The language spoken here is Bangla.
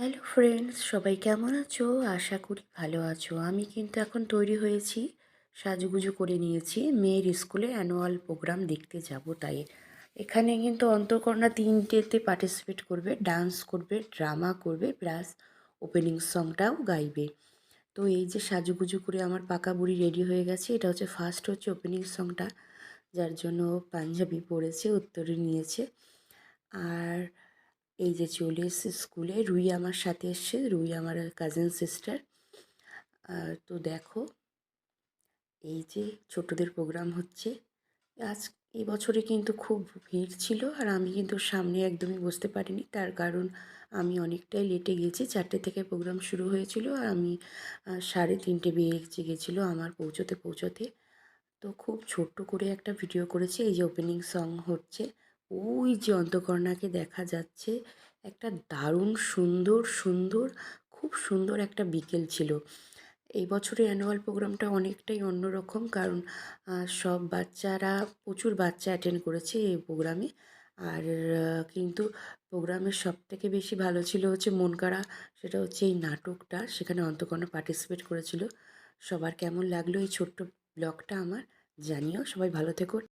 হ্যালো ফ্রেন্ডস, সবাই কেমন আছো? আশা করি ভালো আছো। আমি কিন্তু এখন তৈরি হয়েছি, সাজুগুজু করে নিয়েছি। মেয়ের স্কুলে অ্যানুয়াল প্রোগ্রাম দেখতে যাব, তাই এখানে কিন্তু অন্তঃকন্যা তিনটেতে পার্টিসিপেট করবে, ডান্স করবে, ড্রামা করবে, প্লাস ওপেনিং সংটাও গাইবে। তো এই যে সাজুগুজু করে আমার পাকা বুড়ি রেডি হয়ে গেছে। এটা হচ্ছে ফার্স্ট হচ্ছে ওপেনিং সংটা, যার জন্য পাঞ্জাবি পরেছে, উত্তরে নিয়েছে। আর এই যে চলে এসছে স্কুলে, রুই আমার সাথে এসছে। রুই আমার কাজিন সিস্টার। তো দেখো, এই যে ছোটদের প্রোগ্রাম হচ্ছে আজ। এই বছরে কিন্তু খুব ভিড় ছিল, আর আমি কিন্তু সামনে একদমই বসতে পারিনি। তার কারণ আমি অনেকটাই লেটে গেছি। 4টে থেকে প্রোগ্রাম শুরু হয়েছিল, আর আমি 3:30 বেজে গেছিলো আমার পৌঁছতে। তো খুব ছোট্ট করে একটা ভিডিও করেছি। এই যে ওপেনিং সং হচ্ছে, ওই যে অন্তঃকর্ণাকে দেখা যাচ্ছে। একটা দারুণ সুন্দর সুন্দর, খুব সুন্দর একটা বিকেল ছিল। এই বছরের অ্যানুয়াল প্রোগ্রামটা অনেকটাই অন্যরকম, কারণ সব বাচ্চারা, প্রচুর বাচ্চা অ্যাটেন্ড করেছে এই প্রোগ্রামে। আর কিন্তু প্রোগ্রামের সবথেকে বেশি ভালো ছিল হচ্ছে মন কাড়া। সেটা হচ্ছে এই নাটকটা, সেখানে অন্তঃকর্ণা পার্টিসিপেট করেছিল। সবার কেমন লাগলো এই ছোট্ট ব্লগটা আমার জানিও। সবাই ভালো থেকো।